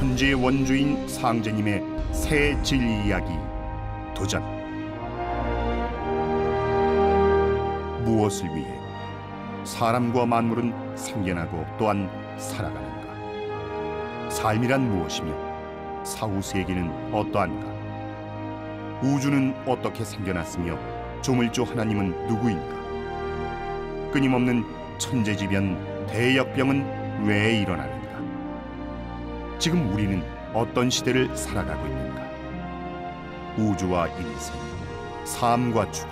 천지의 원주인 상제님의 새 진리 이야기 도전. 무엇을 위해 사람과 만물은 생겨나고 또한 살아가는가? 삶이란 무엇이며 사후 세계는 어떠한가? 우주는 어떻게 생겨났으며 조물주 하나님은 누구인가? 끊임없는 천재지변 대역병은 왜 일어나는가? 지금 우리는 어떤 시대를 살아가고 있는가? 우주와 인생, 삶과 죽음,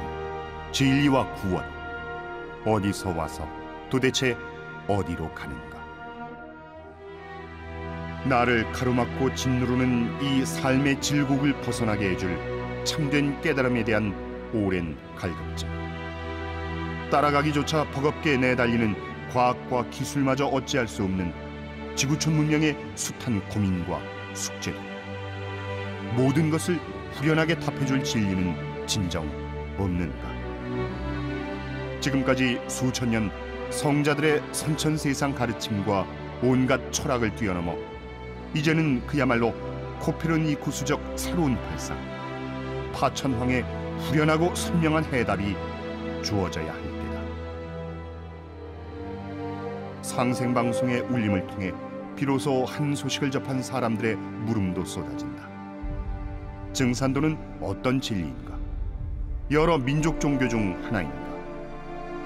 진리와 구원, 어디서 와서 도대체 어디로 가는가? 나를 가로막고 짓누르는 이 삶의 질곡을 벗어나게 해줄 참된 깨달음에 대한 오랜 갈급증, 따라가기조차 버겁게 내달리는 과학과 기술마저 어찌할 수 없는 지구촌 문명의 숱한 고민과 숙제들, 모든 것을 후련하게 답해줄 진리는 진정 없는가? 지금까지 수천 년 성자들의 선천세상 가르침과 온갖 철학을 뛰어넘어 이제는 그야말로 코페르니쿠스적 새로운 발상, 파천황의 후련하고 선명한 해답이 주어져야 할 때다. 상생방송의 울림을 통해 비로소 한 소식을 접한 사람들의 물음도 쏟아진다. 증산도는 어떤 진리인가? 여러 민족 종교 중 하나인가?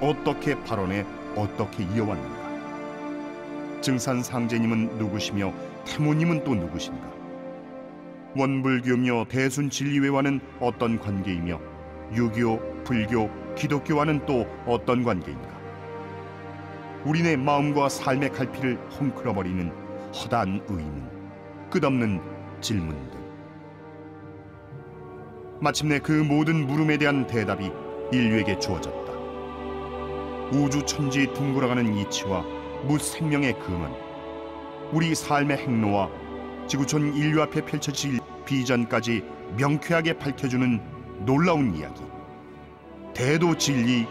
어떻게 발언해 어떻게 이어왔는가? 증산 상제님은 누구시며 태모님은 또 누구신가? 원불교며 대순 진리회와는 어떤 관계이며 유교, 불교, 기독교와는 또 어떤 관계인가? 우리네 마음과 삶의 갈피를 헝클어버리는 허다한 의문, 끝없는 질문들. 마침내 그 모든 물음에 대한 대답이 인류에게 주어졌다. 우주 천지에 둥글어가는 이치와 무생명의 근원, 우리 삶의 행로와 지구촌 인류 앞에 펼쳐질 비전까지 명쾌하게 밝혀주는 놀라운 이야기, 대도 진리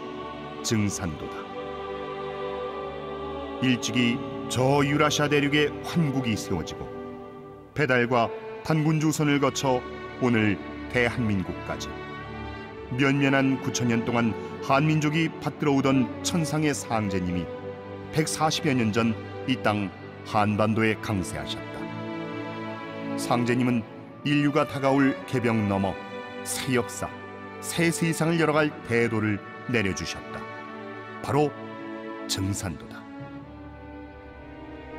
증산도다. 일찍이 저 유라시아 대륙에 환국이 세워지고 배달과 단군주선을 거쳐 오늘 대한민국까지 면면한 9천년 동안 한민족이 받들어오던 천상의 상제님이 140여 년 전 이 땅 한반도에 강세하셨다. 상제님은 인류가 다가올 개병 넘어 새 역사, 새 세상을 열어갈 대도를 내려주셨다. 바로 증산도다.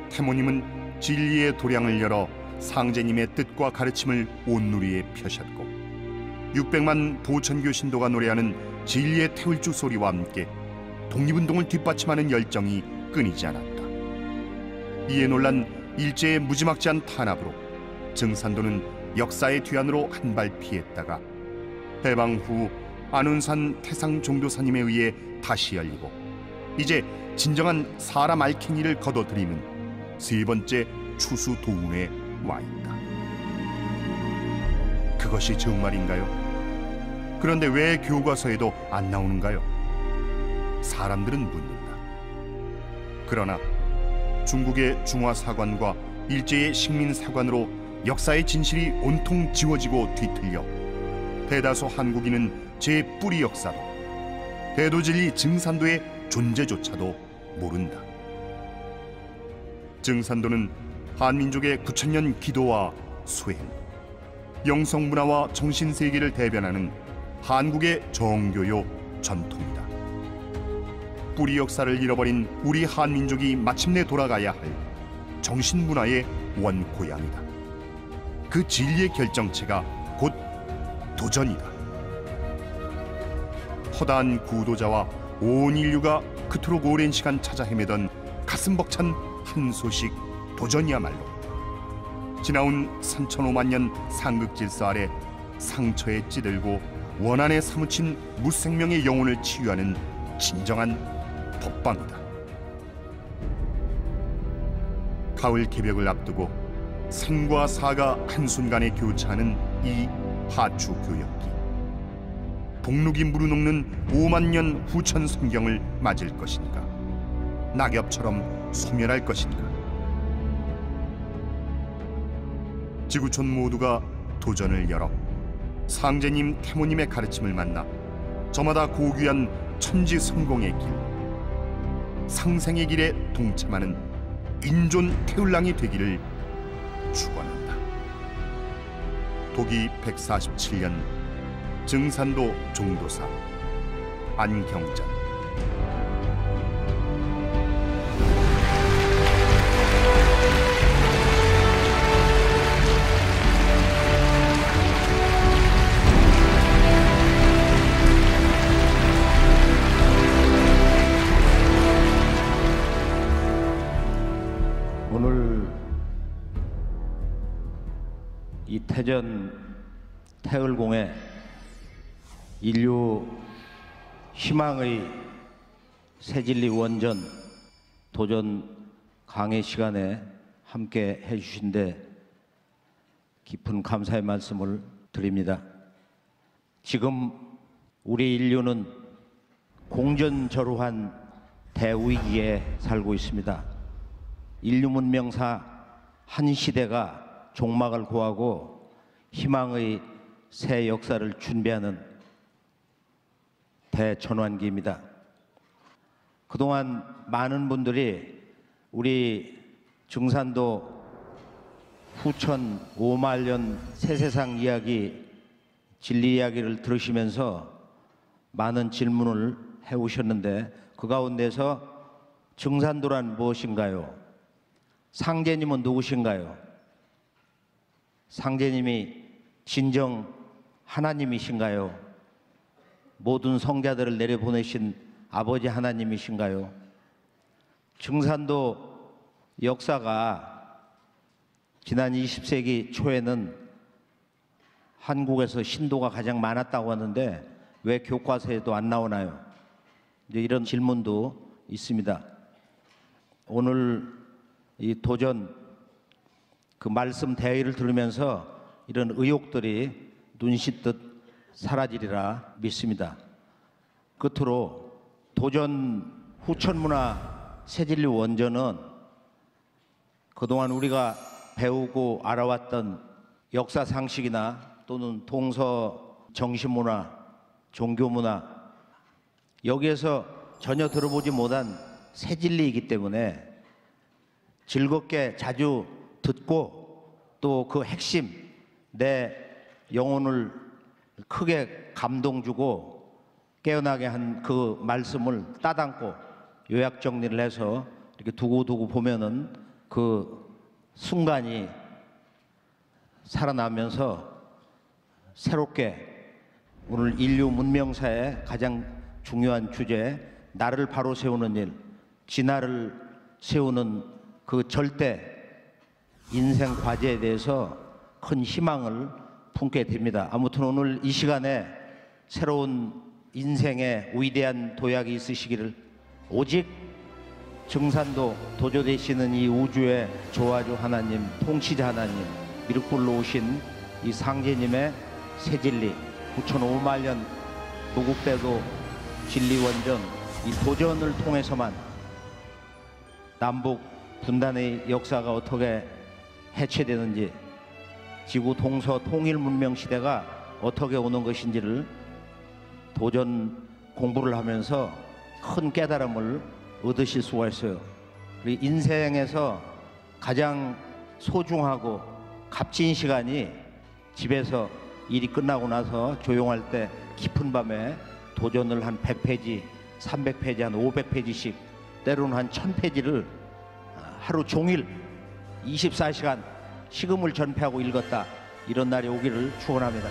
태모님은 진리의 도량을 열어 상제님의 뜻과 가르침을 온누리에 펴셨고 600만 보천교 신도가 노래하는 진리의 태울주 소리와 함께 독립운동을 뒷받침하는 열정이 끊이지 않았다. 이에 놀란 일제의 무지막지한 탄압으로 증산도는 역사의 뒤안으로 한 발 피했다가 해방 후 안운산 태상종도사님에 의해 다시 열리고 이제 진정한 사람 알갱이를 거둬들이는 세 번째 추수 도운에 와 있다. 그것이 정말인가요? 그런데 왜 교과서에도 안 나오는가요? 사람들은 묻는다. 그러나 중국의 중화사관과 일제의 식민사관으로 역사의 진실이 온통 지워지고 뒤틀려 대다수 한국인은 제 뿌리 역사도 대도진리 증산도의 존재조차도 모른다. 증산도는 한민족의 9천년 기도와 수행, 영성문화와 정신세계를 대변하는 한국의 정교요 전통이다. 뿌리 역사를 잃어버린 우리 한민족이 마침내 돌아가야 할 정신문화의 원고향이다. 그 진리의 결정체가 곧 도전이다. 허다한 구도자와 온 인류가 그토록 오랜 시간 찾아 헤매던 가슴 벅찬 한 소식 도전이야말로 지나온 3,500만 년 상극질서 아래 상처에 찌들고 원한에 사무친 무생명의 영혼을 치유하는 진정한 법방이다. 가을 개벽을 앞두고 생과 사가 한순간에 교차하는 이 하추 교역기, 복록이 무르녹는 5만 년 후천 성경을 맞을 것인가? 낙엽처럼 소멸할 것인가? 지구촌 모두가 도전을 열어 상제님 태모님의 가르침을 만나 저마다 고귀한 천지 성공의 길, 상생의 길에 동참하는 인존 태울랑이 되기를 축원한다. 도기 147년 증산도 종도사 안경전. 오늘 이 태전 태을공에 인류 희망의 새진리 원전 도전 강의 시간에 함께 해주신 데 깊은 감사의 말씀을 드립니다. 지금 우리 인류는 공전저루한 대위기에 살고 있습니다. 인류 문명사 한 시대가 종막을 고하고 희망의 새 역사를 준비하는 대전환기입니다. 그동안 많은 분들이 우리 증산도 후천 5만년 새세상 이야기, 진리 이야기를 들으시면서 많은 질문을 해오셨는데 그 가운데서 증산도란 무엇인가요? 상제님은 누구신가요? 상제님이 진정 하나님이신가요? 모든 성자들을 내려보내신 아버지 하나님이신가요? 증산도 역사가 지난 20세기 초에는 한국에서 신도가 가장 많았다고 하는데 왜 교과서에도 안 나오나요? 이제 이런 질문도 있습니다. 오늘 이 도전 그 말씀 대의를 들으면서 이런 의혹들이 눈씻듯 사라지리라 믿습니다. 끝으로 도전 후천문화 새진리 원전은 그동안 우리가 배우고 알아왔던 역사 상식이나 또는 동서 정신문화, 종교문화 여기에서 전혀 들어보지 못한 새 진리이기 때문에 즐겁게 자주 듣고 또 그 핵심 내 영혼을 크게 감동 주고 깨어나게 한 그 말씀을 따담고 요약 정리를 해서 이렇게 두고두고 보면은 그 순간이 살아나면서 새롭게 오늘 인류 문명사의 가장 중요한 주제 나를 바로 세우는 일, 진화를 세우는 그 절대 인생 과제에 대해서 큰 희망을 품게 됩니다. 아무튼 오늘 이 시간에 새로운 인생의 위대한 도약이 있으시기를 오직 증산도 도조되시는 이 우주의 조화주 하나님, 통치자 하나님, 미륵불로 오신 이 상제님의 새진리 9,500년 무국대도 진리원전 이 도전을 통해서만 남북 분단의 역사가 어떻게 해체되는지 지구 동서 통일 문명 시대가 어떻게 오는 것인지를 도전 공부를 하면서 큰 깨달음을 얻으실 수가 있어요. 우리 인생에서 가장 소중하고 값진 시간이 집에서 일이 끝나고 나서 조용할 때 깊은 밤에 도전을 한 100페이지, 300페이지, 한 500페이지씩 때로는 한 1000페이지를 하루 종일 24시간 식음을 전폐하고 읽었다. 이런 날이 오기를 축원합니다.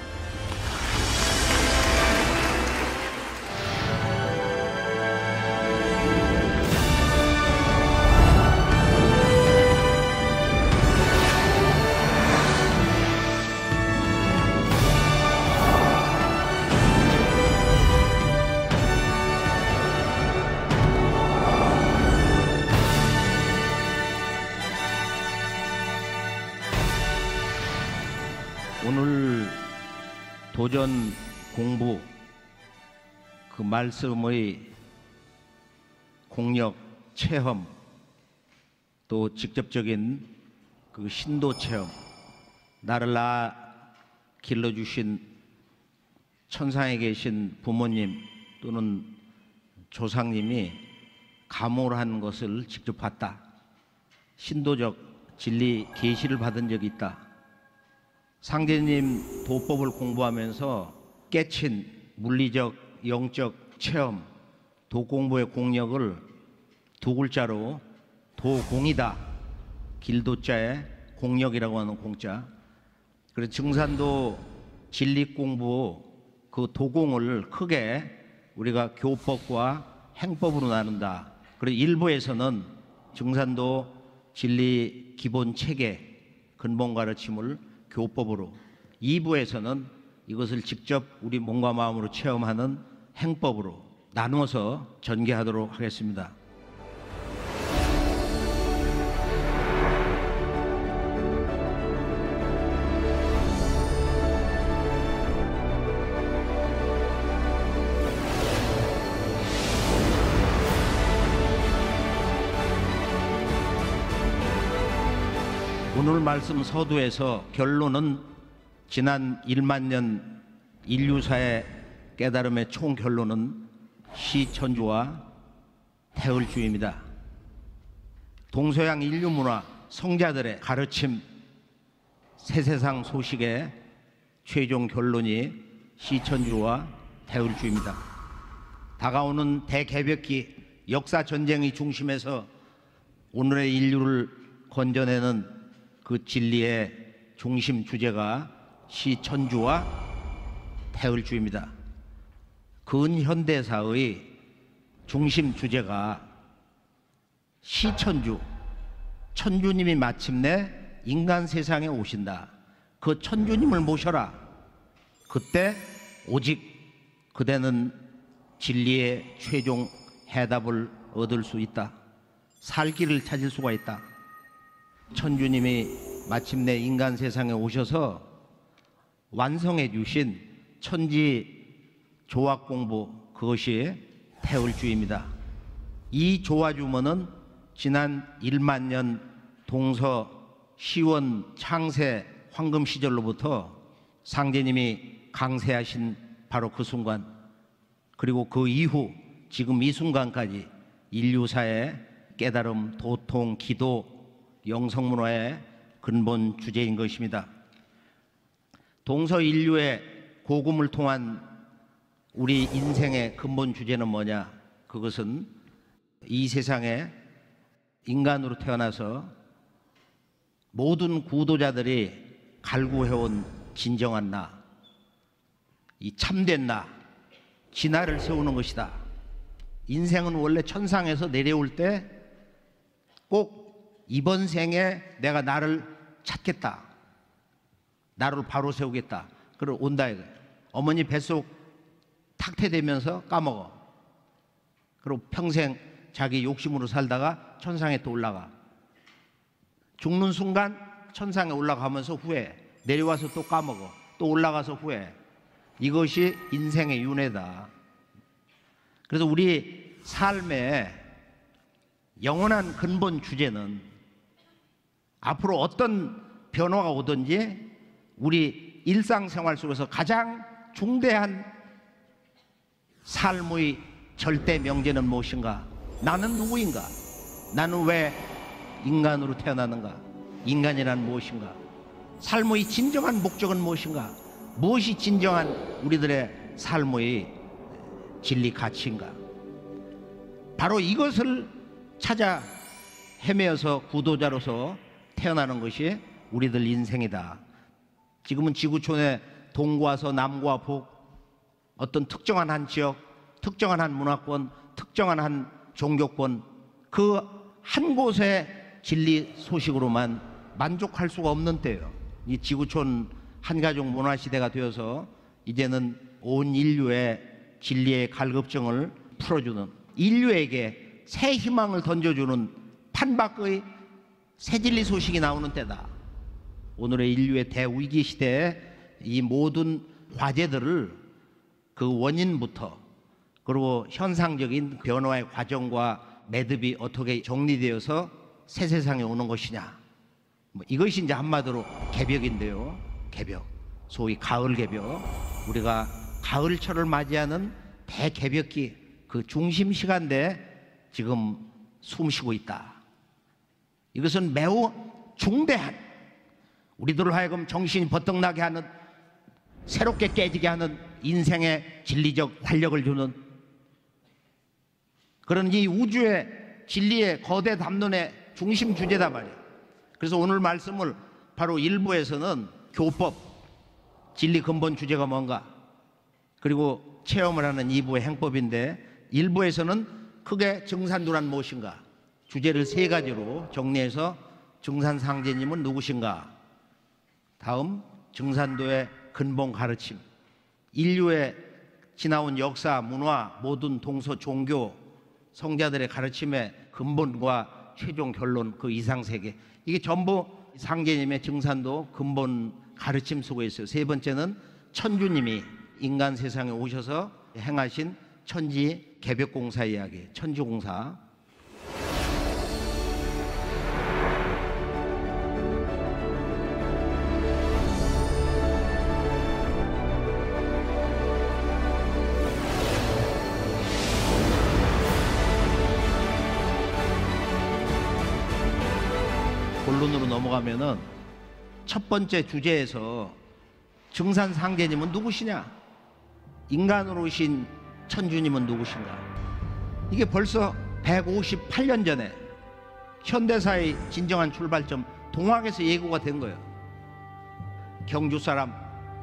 오늘 도전 공부 그 말씀의 공력 체험 또 직접적인 그 신도 체험 나를 낳아 길러주신 천상에 계신 부모님 또는 조상님이 감호한 것을 직접 봤다. 신도적 진리 계시를 받은 적이 있다. 상제님 도법을 공부하면서 깨친 물리적, 영적 체험, 도공부의 공력을 두 글자로 도공이다. 길도자에 공력이라고 하는 공자. 그래서 증산도 진리 공부 그 도공을 크게 우리가 교법과 행법으로 나눈다. 그리고 일부에서는 증산도 진리 기본 체계 근본 가르침을 교법으로, 2부에서는 이것을 직접 우리 몸과 마음으로 체험하는 행법으로 나누어서 전개하도록 하겠습니다. 오늘 말씀 서두에서 결론은 지난 1만 년 인류사의 깨달음의 총 결론은 시천주와 태을주입니다. 동서양 인류 문화 성자들의 가르침 세세상 소식의 최종 결론이 시천주와 태을주입니다. 다가오는 대개벽기 역사 전쟁의 중심에서 오늘의 인류를 건져내는 그 진리의 중심 주제가 시천주와 태을주입니다. 근현대사의 중심 주제가 시천주, 천주님이 마침내 인간 세상에 오신다. 그 천주님을 모셔라. 그때 오직 그대는 진리의 최종 해답을 얻을 수 있다. 살 길을 찾을 수가 있다. 천주님이 마침내 인간 세상에 오셔서 완성해 주신 천지 조화 공부, 그것이 태을주입니다. 이 조화주문은 지난 1만 년 동서 시원 창세 황금 시절로부터 상제님이 강세하신 바로 그 순간, 그리고 그 이후 지금 이 순간까지 인류사의 깨달음, 도통, 기도, 영성문화의 근본 주제인 것입니다. 동서 인류의 고금을 통한 우리 인생의 근본 주제는 뭐냐? 그것은 이 세상에 인간으로 태어나서 모든 구도자들이 갈구해온 진정한 나, 이 참된 나, 진화를 세우는 것이다. 인생은 원래 천상에서 내려올 때 꼭 이번 생에 내가 나를 찾겠다, 나를 바로 세우겠다, 그러고 온다 이거예요. 어머니 뱃속 탁태되면서 까먹어. 그리고 평생 자기 욕심으로 살다가 천상에 또 올라가. 죽는 순간 천상에 올라가면서 후회해. 내려와서 또 까먹어. 또 올라가서 후회해. 이것이 인생의 윤회다. 그래서 우리 삶의 영원한 근본 주제는 앞으로 어떤 변화가 오든지 우리 일상생활 속에서 가장 중대한 삶의 절대 명제는 무엇인가? 나는 누구인가? 나는 왜 인간으로 태어나는가? 인간이란 무엇인가? 삶의 진정한 목적은 무엇인가? 무엇이 진정한 우리들의 삶의 진리 가치인가? 바로 이것을 찾아 헤매어서 구도자로서 태어나는 것이 우리들 인생이다. 지금은 지구촌의 동과 서, 남과 북, 어떤 특정한 한 지역, 특정한 한 문화권, 특정한 한 종교권, 그 한 곳의 진리 소식으로만 만족할 수가 없는 때예요. 이 지구촌 한가족 문화시대가 되어서 이제는 온 인류의 진리의 갈급증을 풀어주는, 인류에게 새 희망을 던져주는 판박의 새 진리 소식이 나오는 때다. 오늘의 인류의 대위기 시대에 이 모든 과제들을 그 원인부터, 그리고 현상적인 변화의 과정과 매듭이 어떻게 정리되어서 새 세상에 오는 것이냐, 이것이 이제 한마디로 개벽인데요. 개벽, 소위 가을 개벽. 우리가 가을철을 맞이하는 대개벽기 그 중심 시간대에 지금 숨쉬고 있다. 이것은 매우 중대한, 우리들을 하여금 정신이 버떡나게 하는, 새롭게 깨지게 하는 인생의 진리적 활력을 주는 그런 이 우주의 진리의 거대 담론의 중심 주제다 말이에요. 그래서 오늘 말씀을 바로 1부에서는 교법, 진리 근본 주제가 뭔가, 그리고 체험을 하는 2부의 행법인데, 1부에서는 크게 증산도란 무엇인가 주제를 3가지로 정리해서 증산상제님은 누구신가, 다음 증산도의 근본 가르침, 인류의 지나온 역사, 문화, 모든 동서 종교, 성자들의 가르침의 근본과 최종 결론, 그 이상세계, 이게 전부 상제님의 증산도 근본 가르침 속에 있어요. 3번째는 천주님이 인간 세상에 오셔서 행하신 천지 개벽공사 이야기, 천주공사. 본론으로 넘어가면은 첫 번째 주제에서 증산상제님은 누구시냐, 인간으로 오신 천주님은 누구신가, 이게 벌써 158년 전에 현대사의 진정한 출발점 동학에서 예고가 된 거예요. 경주 사람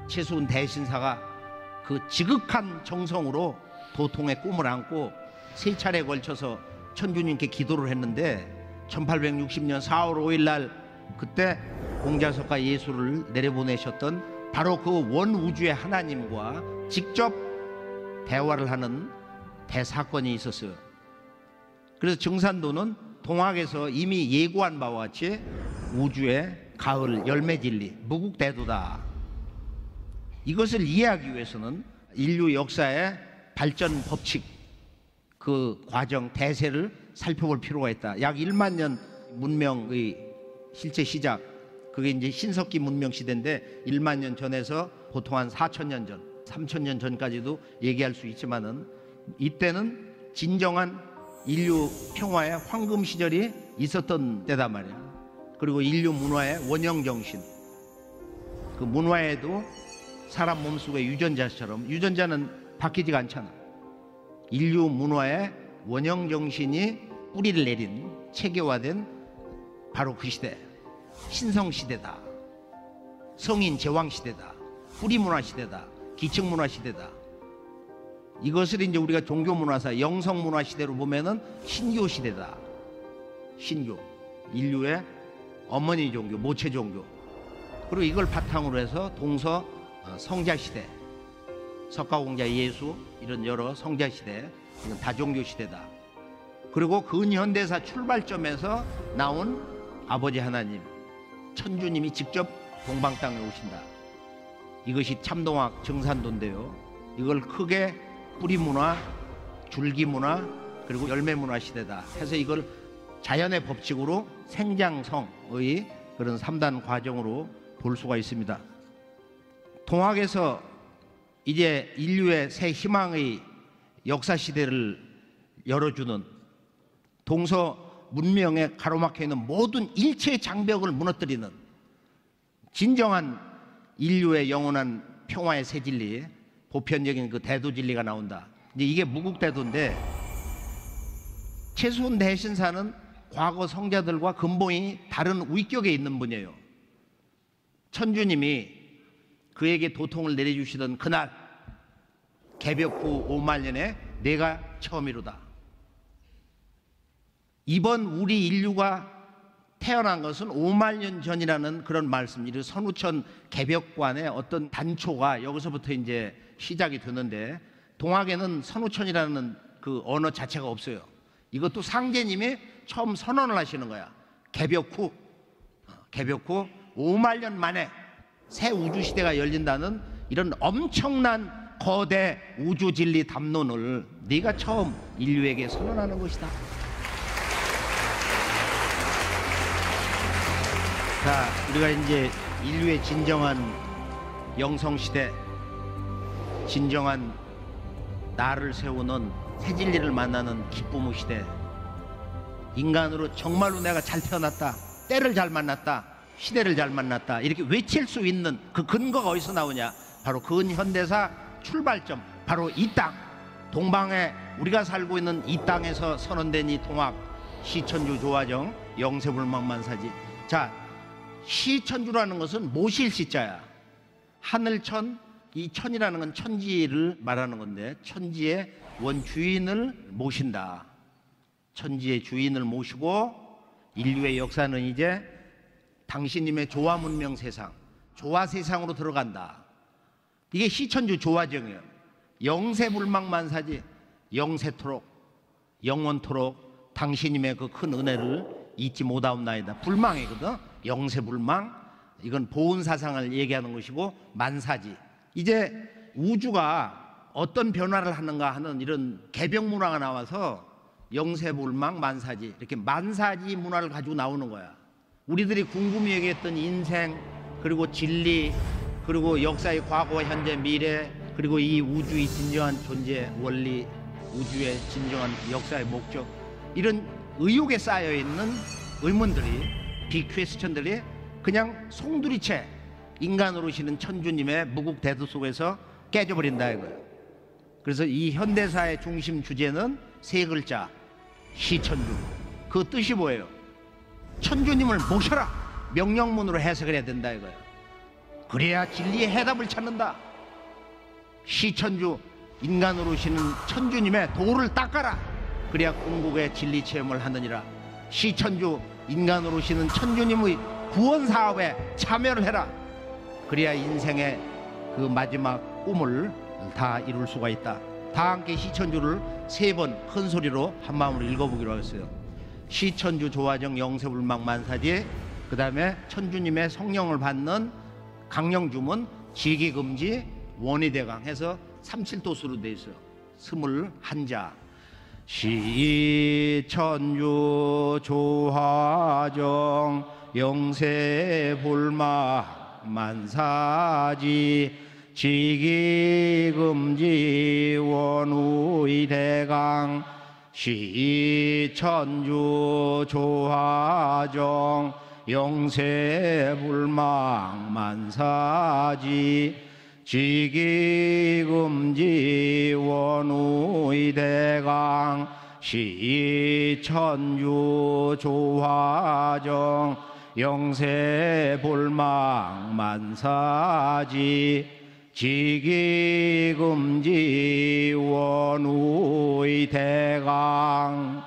최수훈 대신사가 그 지극한 정성으로 도통의 꿈을 안고 3차례에 걸쳐서 천주님께 기도를 했는데 1860년 4월 5일 날 그때 공자석과 예수를 내려보내셨던 바로 그 원우주의 하나님과 직접 대화를 하는 대사건이 있었어요. 그래서 증산도는 동학에서 이미 예고한 바와 같이 우주의 가을 열매진리, 무국대도다. 이것을 이해하기 위해서는 인류 역사의 발전 법칙, 그 과정, 대세를 살펴볼 필요가 있다. 약 1만 년 문명의 실제 시작, 그게 이제 신석기 문명 시대인데 1만 년 전에서 보통 한 4,000년 전, 3,000년 전까지도 얘기할 수 있지만은 이때는 진정한 인류 평화의 황금 시절이 있었던 때다 말이야. 그리고 인류 문화의 원형 정신, 그 문화에도 사람 몸속의 유전자처럼, 유전자는 바뀌지가 않잖아. 인류 문화의 원형 정신이 뿌리를 내린, 체계화된 바로 그 시대, 신성 시대다. 성인 제왕 시대다. 뿌리 문화 시대다. 기층 문화 시대다. 이것을 이제 우리가 종교 문화사, 영성 문화 시대로 보면은 신교 시대다. 신교, 인류의 어머니 종교, 모체 종교. 그리고 이걸 바탕으로 해서 동서 성자 시대, 석가공자 예수, 이런 여러 성자 시대, 이건 다종교 시대다. 그리고 근현대사 출발점에서 나온 아버지 하나님, 천주님이 직접 동방 땅에 오신다. 이것이 참동학 증산도인데요. 이걸 크게 뿌리 문화, 줄기 문화, 그리고 열매 문화 시대다 해서 이걸 자연의 법칙으로 생장성의 그런 3단 과정으로 볼 수가 있습니다. 동학에서 이제 인류의 새 희망의 역사 시대를 열어주는, 동서 문명에 가로막혀 있는 모든 일체의 장벽을 무너뜨리는 진정한 인류의 영원한 평화의 새 진리, 보편적인 그 대도 진리가 나온다. 이제 이게 무국대도인데, 최수훈 대신사는 과거 성자들과 근본이 다른 위격에 있는 분이에요. 천주님이 그에게 도통을 내려주시던 그날, 개벽 후 5만 년에 내가 처음이로다. 이번 우리 인류가 태어난 것은 5만 년 전이라는 그런 말씀, 이 선우천 개벽관의 어떤 단초가 여기서부터 이제 시작이 되는데, 동학에는 선우천이라는 그 언어 자체가 없어요. 이것도 상제님이 처음 선언을 하시는 거야. 개벽 후 5만 년 만에 새 우주 시대가 열린다는 이런 엄청난 거대 우주 진리 담론을 네가 처음 인류에게 선언하는 것이다. 자, 우리가 이제 인류의 진정한 영성시대, 진정한 나를 세우는 새 진리를 만나는 기쁨의 시대, 인간으로 정말로 내가 잘 태어났다, 때를 잘 만났다, 시대를 잘 만났다, 이렇게 외칠 수 있는 그 근거가 어디서 나오냐? 바로 근현대사 출발점, 바로 이 땅, 동방에 우리가 살고 있는 이 땅에서 선언된 이 통합, 시천주 조화정 영세불망만사지. 자, 시천주라는 것은 모실 시자야. 하늘천, 이 천이라는 건 천지를 말하는 건데, 천지의 원주인을 모신다. 천지의 주인을 모시고 인류의 역사는 이제 당신님의 조화 문명 세상, 조화 세상으로 들어간다. 이게 시천주 조화정이에요. 영세불망만사지. 영세토록, 영원토록 당신님의 그 큰 은혜를 잊지 못하옵나이다. 불망이거든. 영세불망, 이건 보은사상을 얘기하는 것이고, 만사지. 이제 우주가 어떤 변화를 하는가 하는 이런 개벽문화가 나와서 영세불망 만사지, 이렇게 만사지 문화를 가지고 나오는 거야. 우리들이 궁금히 얘기했던 인생, 그리고 진리, 그리고 역사의 과거, 현재, 미래, 그리고 이 우주의 진정한 존재, 원리, 우주의 진정한 역사의 목적, 이런 의혹에 쌓여있는 의문들이, 빅퀘스천들이 그냥 송두리째 인간으로 오시는 천주님의 무국대도 속에서 깨져버린다 이거예요. 그래서 이 현대사의 중심 주제는 세 글자, 시천주. 그 뜻이 뭐예요? 천주님을 모셔라, 명령문으로 해석을 해야 된다 이거예요. 그래야 진리의 해답을 찾는다. 시천주, 인간으로 오시는 천주님의 도를 닦아라, 그래야 궁극의 진리 체험을 하느니라. 시천주, 인간으로 오시는 천주님의 구원 사업에 참여를 해라, 그래야 인생의 그 마지막 꿈을 다 이룰 수가 있다. 다 함께 시천주를 세 번 큰 소리로 한 마음으로 읽어보기로 하겠어요. 시천주 조화정 영세불망만사지. 그 다음에 천주님의 성령을 받는 강령주문 지기금지 원의대강 해서 37도수로 돼 있어요. 21자. 시천주 조화정 영세불망만사지. 지기금지 원의대강. 시천주 조화정 영세불망만사지. 지기금지 원의대강. 시천주 조화정 영세불망만사지. 지기금지 원의대강.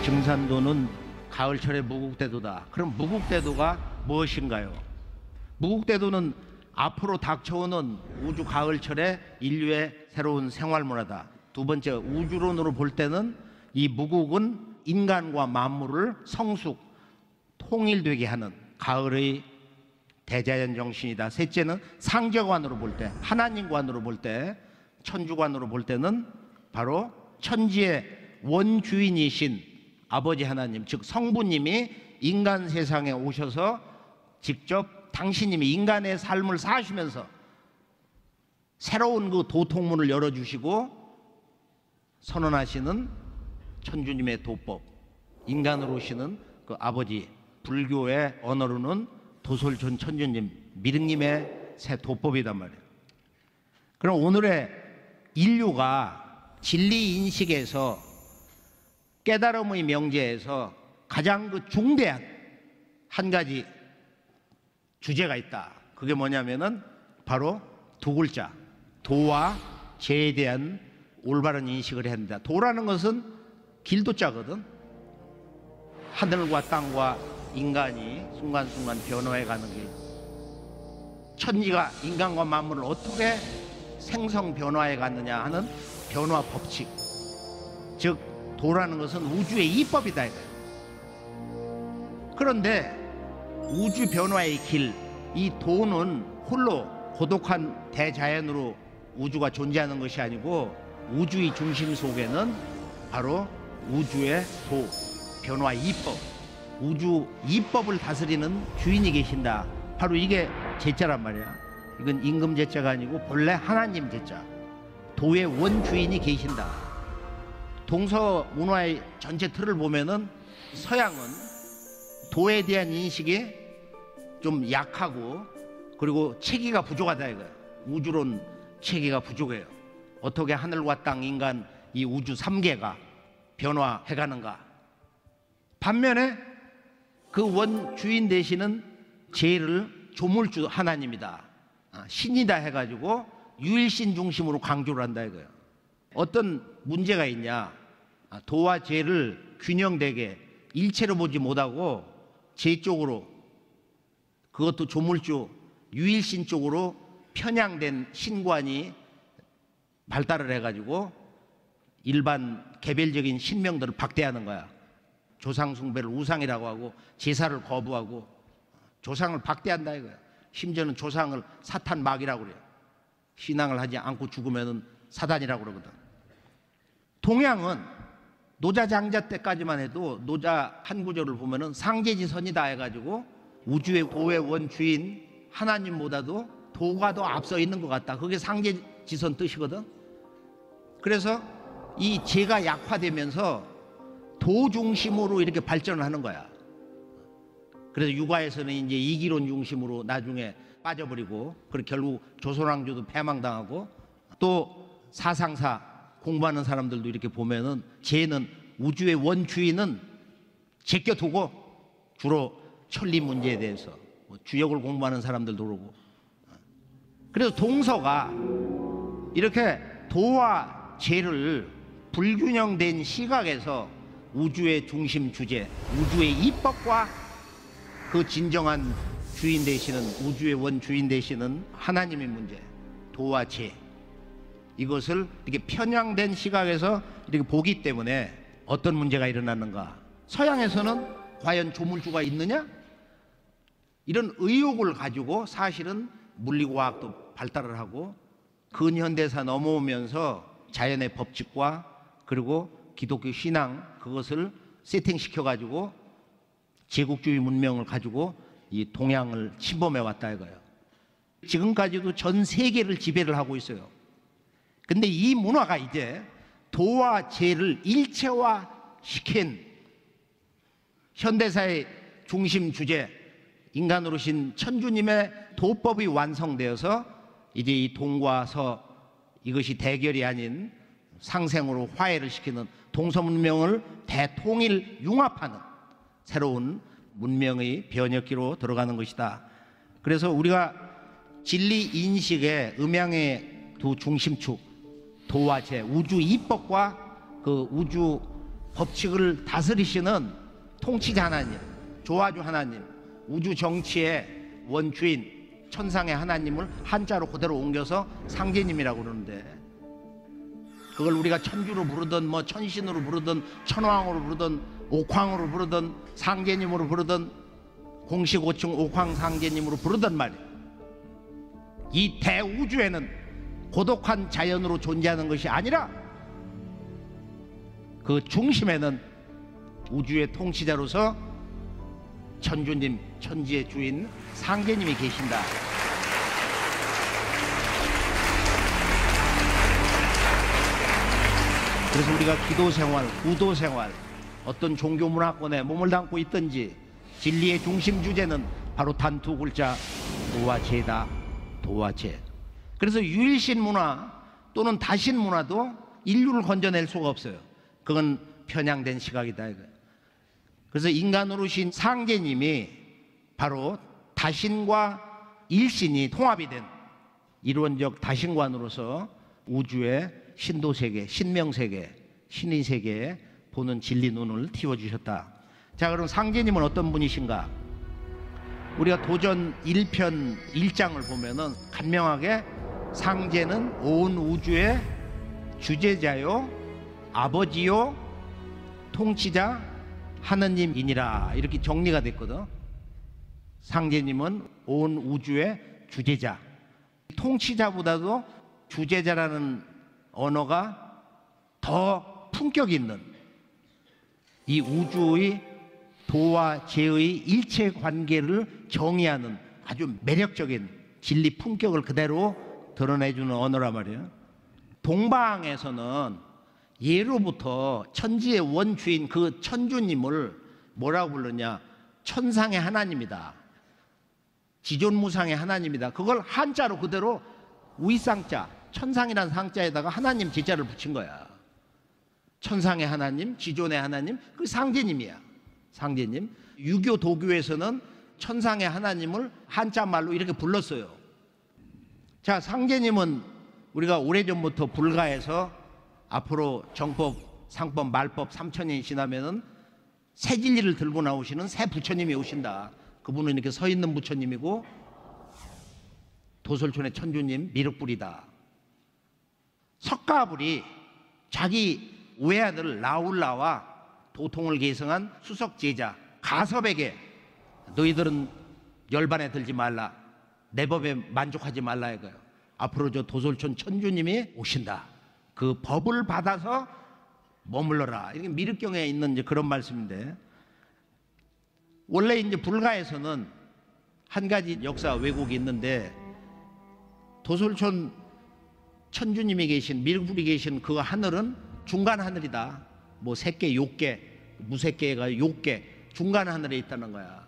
증산도는 가을철의 무국대도다. 그럼 무국대도가 무엇인가요? 무국대도는 앞으로 닥쳐오는 우주 가을철의 인류의 새로운 생활문화다. 두 번째, 우주론으로 볼 때는 이 무국은 인간과 만물을 성숙, 통일되게 하는 가을의 대자연 정신이다. 셋째는 상제관으로 볼 때, 하나님관으로 볼 때, 천주관으로 볼 때는 바로 천지의 원주인이신 아버지 하나님, 즉 성부님이 인간 세상에 오셔서 직접 당신님이 인간의 삶을 사시면서 새로운 그 도통문을 열어주시고 선언하시는 천주님의 도법, 인간으로 오시는 그 아버지, 불교의 언어로는 도솔촌 천주님, 미륵님의 새 도법이단 말이에요. 그럼 오늘의 인류가 진리 인식에서, 깨달음의 명제에서 가장 그 중대한 한 가지 주제가 있다. 그게 뭐냐면은 바로 두 글자, 도와 죄에 대한 올바른 인식을 해야 된다. 도라는 것은 길도자거든. 하늘과 땅과 인간이 순간순간 변화해가는 게, 천지가 인간과 만물을 어떻게 생성 변화해 갔느냐 하는 변화 법칙, 즉 도라는 것은 우주의 이법이다 이거예요. 그런데 우주 변화의 길, 이 도는 홀로 고독한 대자연으로 우주가 존재하는 것이 아니고 우주의 중심 속에는 바로 우주의 도, 변화 이법, 우주 이법을 다스리는 주인이 계신다. 바로 이게 제자란 말이야. 이건 임금 제자가 아니고 본래 하나님 제자, 도의 원주인이 계신다. 동서 문화의 전체 틀을 보면은 서양은 도에 대한 인식이 좀 약하고 그리고 체계가 부족하다 이거예요. 우주론 체계가 부족해요. 어떻게 하늘과 땅, 인간 이 우주 3계가 변화해가는가. 반면에 그 원주인 되시는 제를 조물주 하나님이다, 신이다 해가지고 유일신 중심으로 강조를 한다 이거예요. 어떤 문제가 있냐, 도와 죄를 균형되게 일체로 보지 못하고 죄 쪽으로, 그것도 조물주 유일신 쪽으로 편향된 신관이 발달을 해가지고 일반 개별적인 신명들을 박대하는 거야. 조상 숭배를 우상이라고 하고 제사를 거부하고 조상을 박대한다 이거야. 심지어는 조상을 사탄 마귀라고 그래요. 신앙을 하지 않고 죽으면 사단이라고 그러거든. 동양은 노자장자 때까지만 해도 노자 한 구절을 보면은 상제지선이다 해가지고 우주의 도의 원주인 하나님보다도 도가 더 앞서 있는 것 같다. 그게 상제지선 뜻이거든. 그래서 이 죄가 약화되면서 도 중심으로 이렇게 발전을 하는 거야. 그래서 육아에서는 이제 이기론 중심으로 나중에 빠져버리고, 그리고 결국 조선왕조도 패망당하고, 또 사상사 공부하는 사람들도 이렇게 보면은 죄는 우주의 원주인은 제껴두고 주로 천리 문제에 대해서 주역을 공부하는 사람들도 그러고. 그래서 동서가 이렇게 도와 죄를 불균형된 시각에서 우주의 중심 주제, 우주의 이법과 그 진정한 주인 되시는 우주의 원주인 되시는 하나님의 문제, 도와 죄, 이것을 이렇게 편향된 시각에서 이렇게 보기 때문에 어떤 문제가 일어나는가. 서양에서는 과연 조물주가 있느냐? 이런 의혹을 가지고 사실은 물리과학도 발달을 하고 근현대사 넘어오면서 자연의 법칙과 그리고 기독교 신앙, 그것을 세팅시켜 가지고 제국주의 문명을 가지고 이 동양을 침범해 왔다 이거예요. 지금까지도 전 세계를 지배를 하고 있어요. 근데 이 문화가 이제 도와 죄를 일체화시킨 현대사의 중심 주제, 인간으로신 천주님의 도법이 완성되어서 이제 이 동과 서, 이것이 대결이 아닌 상생으로 화해를 시키는 동서문명을 대통일 융합하는 새로운 문명의 변혁기로 들어가는 것이다. 그래서 우리가 진리 인식의 음양의 두 중심축, 도와 죄, 우주 이법과 그 우주 법칙을 다스리시는 통치자 하나님, 조화주 하나님, 우주 정치의 원주인, 천상의 하나님을 한자로 그대로 옮겨서 상제님이라고 그러는데, 그걸 우리가 천주로 부르든 뭐 천신으로 부르든 천왕으로 부르든 옥황으로 부르든 상제님으로 부르든 공식 호칭 옥황 상제님으로 부르든 말이에요. 이 대우주에는 고독한 자연으로 존재하는 것이 아니라 그 중심에는 우주의 통치자로서 천주님, 천지의 주인 상제님이 계신다. 그래서 우리가 기도생활, 구도생활, 어떤 종교문화권에 몸을 담고 있든지 진리의 중심 주제는 바로 단 두 글자, 도와 죄다. 도와 죄. 그래서 유일신 문화 또는 다신 문화도 인류를 건져낼 수가 없어요. 그건 편향된 시각이다 이거예요. 그래서 인간으로신 상제님이 바로 다신과 일신이 통합이 된 이론적 다신관으로서 우주의 신도세계, 신명세계, 신인세계에 보는 진리 눈을 틔워주셨다. 자, 그럼 상제님은 어떤 분이신가? 우리가 도전 1편 1장을 보면은 간명하게 상제는 온 우주의 주제자요, 아버지요, 통치자, 하느님이니라 이렇게 정리가 됐거든. 상제님은 온 우주의 주제자. 통치자보다도 주제자라는 언어가 더 품격 있는 이 우주의 도와 재의 일체 관계를 정의하는 아주 매력적인 진리 품격을 그대로 드러내주는 언어란 말이에요. 동방에서는 예로부터 천지의 원주인 그 천주님을 뭐라고 부르냐? 천상의 하나님이다. 지존무상의 하나님이다. 그걸 한자로 그대로 위상자, 천상이라는 상자에다가 하나님 제자를 붙인 거야. 천상의 하나님, 지존의 하나님, 그 상제님이야. 상제님. 유교 도교에서는 천상의 하나님을 한자 말로 이렇게 불렀어요. 자, 상제님은 우리가 오래전부터 불가에서 앞으로 정법, 상법, 말법 3000년이 지나면은 새 진리를 들고 나오시는 새 부처님이 오신다. 그분은 이렇게 서 있는 부처님이고 도솔촌의 천주님 미륵불이다. 석가불이 자기 외아들 라울라와 도통을 계승한 수석 제자 가섭에게 너희들은 열반에 들지 말라, 내 법에 만족하지 말라 이거예요. 앞으로 저 도솔촌 천주님이 오신다. 그 법을 받아서 머물러라. 이게 미륵경에 있는 이제 그런 말씀인데, 원래 이제 불가에서는 한 가지 역사 왜곡이 있는데, 도솔촌 천주님이 계신 미륵불이 계신 그 하늘은 중간 하늘이다. 뭐 새끼 욕계, 무새끼가 욕계 중간 하늘에 있다는 거야.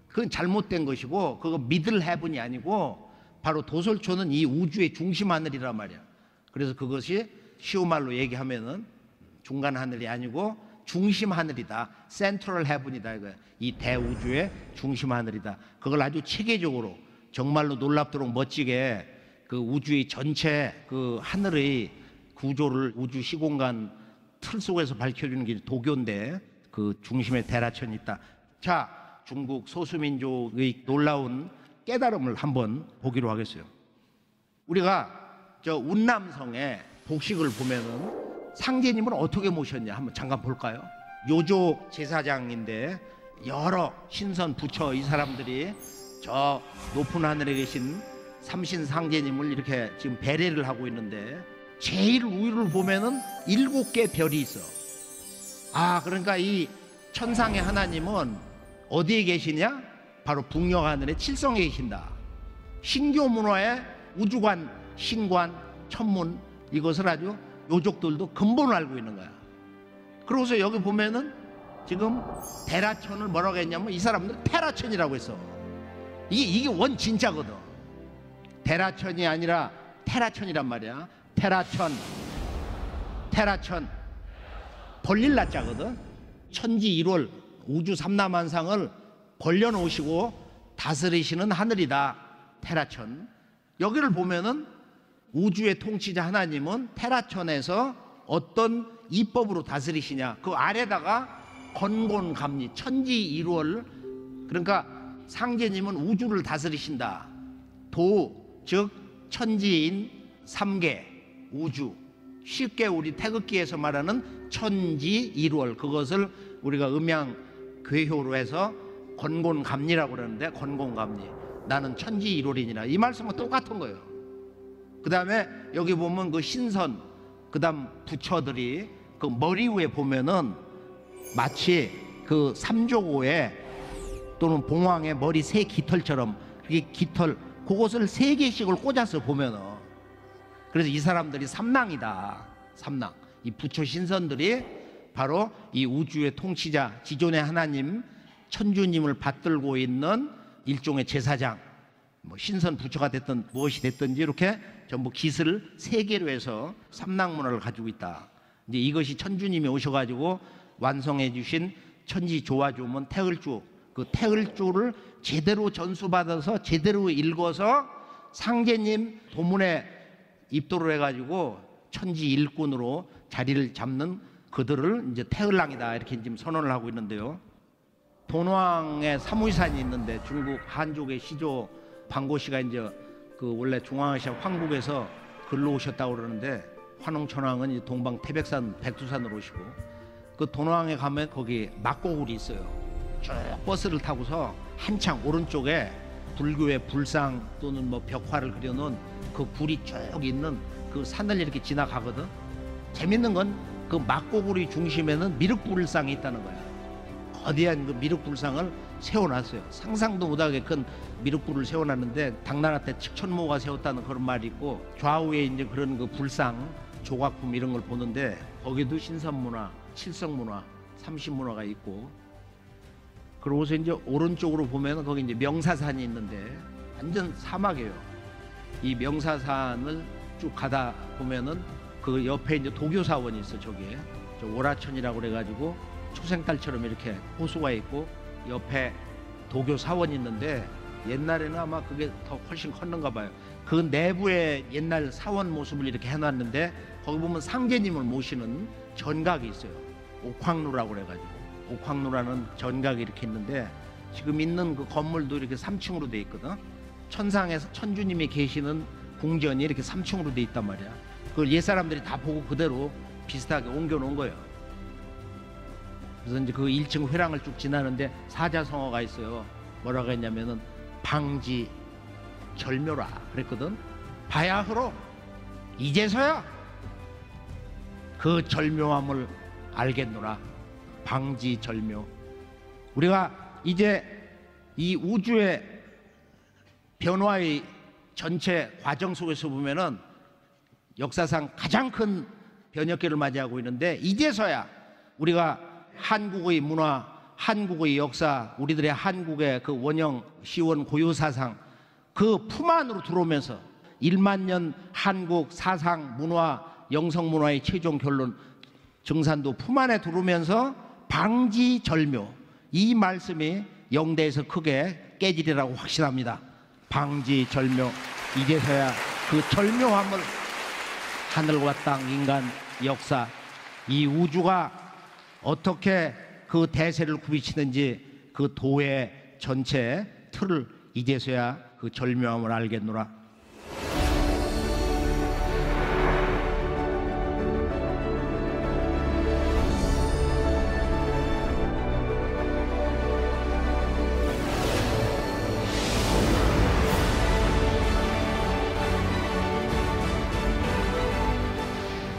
그건 잘못된 것이고, 그거 미들 헤븐이 아니고 바로 도솔촌은 이 우주의 중심 하늘이란 말이야. 그래서 그것이 쉬운 말로 얘기하면은 중간 하늘이 아니고 중심 하늘이다. 센트럴 헤븐이다 이거야. 이 대우주의 중심 하늘이다. 그걸 아주 체계적으로 정말로 놀랍도록 멋지게 그 우주의 전체 그 하늘의 구조를 우주 시공간 틀 속에서 밝혀주는 게 도교인데, 그 중심에 대라천이 있다. 자, 중국 소수민족의 놀라운 깨달음을 한번 보기로 하겠어요. 우리가 저 운남성의 복식을 보면은 상제님을 어떻게 모셨냐 한번 잠깐 볼까요? 요조 제사장인데 여러 신선 부처 이 사람들이 저 높은 하늘에 계신 삼신 상제님을 이렇게 지금 배례를 하고 있는데, 제일 위를 보면은 7개 별이 있어. 아, 그러니까 이 천상의 하나님은 어디에 계시냐? 바로 북녘 하늘의 칠성에 계신다. 신교 문화의 우주관, 신관, 천문, 이것을 아주 요족들도 근본을 알고 있는 거야. 그러고서 여기 보면은 지금 대라천을 뭐라고 했냐면 이 사람들 테라천이라고 했어. 이게 원 진짜거든. 대라천이 아니라 테라천이란 말이야. 테라천 벌릴 라자거든. 천지 일월 우주 삼라만상을 벌려놓으시고 다스리시는 하늘이다. 테라천. 여기를 보면은 우주의 통치자 하나님은 테라천에서 어떤 이법으로 다스리시냐, 그 아래다가 건곤감리 천지 일월, 그러니까 상제님은 우주를 다스리신다. 도, 즉 천지인 삼계 우주, 쉽게 우리 태극기에서 말하는 천지 일월, 그것을 우리가 음양괴효로 해서 건곤감리라고 그러는데, 건곤감리, 나는 천지 일월이니라, 이 말씀은 똑같은 거예요. 그 다음에 여기 보면 그 신선, 그 다음 부처들이 그 머리 위에 보면은 마치 그 삼조고에 또는 봉황의 머리 세 깃털처럼, 그게 깃털, 그것을 3개씩을 꽂아서 보면은, 그래서 이 사람들이 삼랑이다. 삼랑. 이 부처 신선들이 바로 이 우주의 통치자 지존의 하나님 천주님을 받들고 있는 일종의 제사장, 뭐 신선 부처가 됐든 무엇이 됐든지 이렇게 전부 깃을 3개로 해서 삼랑문화를 가지고 있다. 이제 이것이 천주님이 오셔가지고 완성해 주신 천지 조화주문 태을주, 그 태을주를 제대로 전수받아서 제대로 읽어서 상제님 도문에 입도를 해가지고 천지 일꾼으로 자리를 잡는 그들을 이제 태을랑이다 이렇게 지금 선언을 하고 있는데요. 돈왕의 사무이산이 있는데, 중국 한족의 시조 방고씨가 이제 그 원래 중앙아시아 황국에서 글로 오셨다고 그러는데, 환웅천왕은 동방 태백산 백두산으로 오시고, 그 그 돈왕에 가면 거기 막고굴이 있어요. 쭉 버스를 타고서 한창 오른쪽에 불교의 불상 또는 뭐 벽화를 그려놓은 그 굴이 쭉 있는 그 산을 이렇게 지나가거든. 재밌는 건 그 막고굴이 중심에는 미륵불상이 있다는 거야. 거대한 그 미륵불상을 세워놨어요. 상상도 못하게 큰 미륵불을 세워놨는데 당나라 때 칙천모가 세웠다는 그런 말이 있고, 좌우에 이제 그런 그 불상 조각품 이런 걸 보는데 거기도 신선문화, 칠성문화, 삼신문화가 있고, 그러고서 이제 오른쪽으로 보면 거기 이제 명사산이 있는데 완전 사막이에요. 이 명사산을 쭉 가다 보면은 그 옆에 이제 도교사원이 있어. 저기에 저 오라천이라고 그래가지고 초생달처럼 이렇게 호수가 있고 옆에 도교사원이 있는데, 옛날에는 아마 그게 더 훨씬 컸는가 봐요. 그 내부에 옛날 사원 모습을 이렇게 해놨는데 거기 보면 상제님을 모시는 전각이 있어요. 옥황루라고 그래가지고, 옥황루라는 전각이 이렇게 있는데 지금 있는 그 건물도 이렇게 3층으로 돼 있거든. 천상에서 천주님이 계시는 궁전이 이렇게 3층으로 돼 있단 말이야. 그걸 옛사람들이 다 보고 그대로 비슷하게 옮겨놓은 거예요. 그래서 이제 그 1층 회랑을 쭉 지나는데 사자성어가 있어요. 뭐라고 했냐면은 방지 절묘라 그랬거든. 바야흐로 이제서야 그 절묘함을 알겠노라. 방지 절묘. 우리가 이제 이 우주의 변화의 전체 과정 속에서 보면은 역사상 가장 큰 변혁기를 맞이하고 있는데, 이제서야 우리가 한국의 문화, 한국의 역사, 우리들의 한국의 그 원형 시원 고유 사상 그 품 안으로 들어오면서 1만 년 한국 사상 문화 영성 문화의 최종 결론 증산도 품 안에 들어오면서 방지 절묘, 이 말씀이 영대에서 크게 깨지리라고 확신합니다. 방지 절묘. 이제서야 그 절묘함을 하늘과 땅, 인간, 역사, 이 우주가 어떻게 그 대세를 굽이치는지 그 도의 전체 틀을 이제서야 그 절묘함을 알겠노라.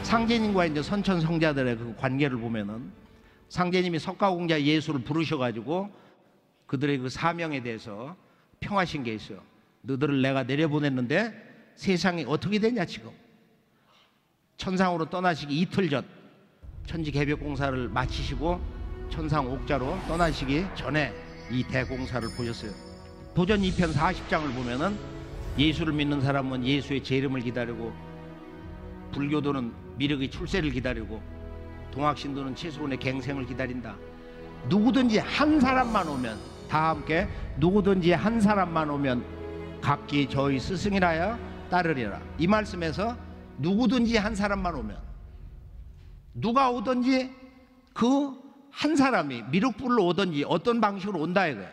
상제님과 이제 선천 성자들의 그 관계를 보면은, 상제님이 석가공자 예수를 부르셔가지고 그들의 그 사명에 대해서 평하신 게 있어요. 너들을 내가 내려보냈는데 세상이 어떻게 되냐 지금. 천상으로 떠나시기 이틀 전 천지개벽공사를 마치시고 천상 옥자로 떠나시기 전에 이 대공사를 보셨어요. 도전 2편 40장을 보면은 예수를 믿는 사람은 예수의 재림을 기다리고, 불교도는 미륵의 출세를 기다리고, 동학신도는 최소원의 갱생을 기다린다. 누구든지 한 사람만 오면, 다 함께 누구든지 한 사람만 오면 각기 저희 스승이라야 따르리라. 이 말씀에서 누구든지 한 사람만 오면, 누가 오든지 그 한 사람이 미륵불로 오든지 어떤 방식으로 온다 이거예요.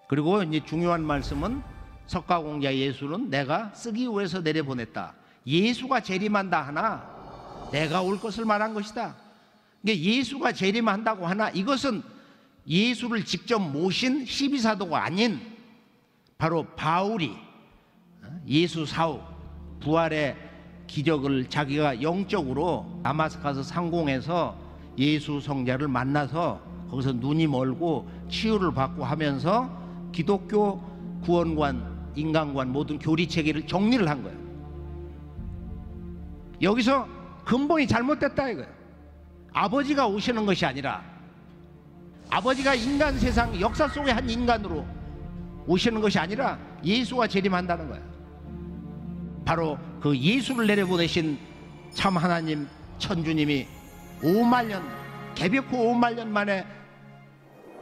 그리고 이제 중요한 말씀은 석가공자 예수는 내가 쓰기 위해서 내려보냈다. 예수가 재림한다 하나 내가 올 것을 말한 것이다. 그러니까 예수가 재림한다고 하나 이것은 예수를 직접 모신 12사도가 아닌 바로 바울이 예수 사후 부활의 기적을 자기가 영적으로 다마스커스 상공에서 예수 성자를 만나서 거기서 눈이 멀고 치유를 받고 하면서 기독교 구원관, 인간관 모든 교리 체계를 정리를 한 거예요. 여기서 근본이 잘못됐다 이거예요. 아버지가 오시는 것이 아니라 아버지가 인간 세상 역사 속의 한 인간으로 오시는 것이 아니라 예수가 재림한다는 거예요. 바로 그 예수를 내려보내신 참 하나님 천주님이 5만 년 개벽 후 5만 년 만에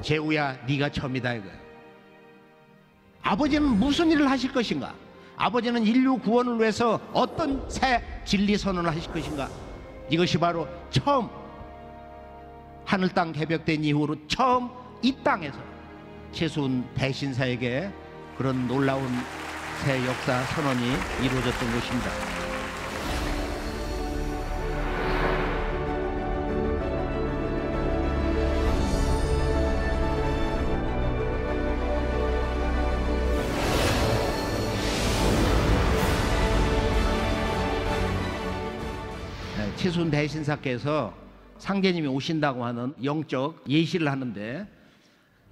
제우야 네가 처음이다 이거예요. 아버지는 무슨 일을 하실 것인가? 아버지는 인류 구원을 위해서 어떤 새 진리 선언을 하실 것인가? 이것이 바로 처음 하늘 땅 개벽된 이후로 처음 이 땅에서 최소한 대신사에게 그런 놀라운 새 역사 선언이 이루어졌던 것입니다. 최순 대신사께서 상제님이 오신다고 하는 영적 예시를 하는데,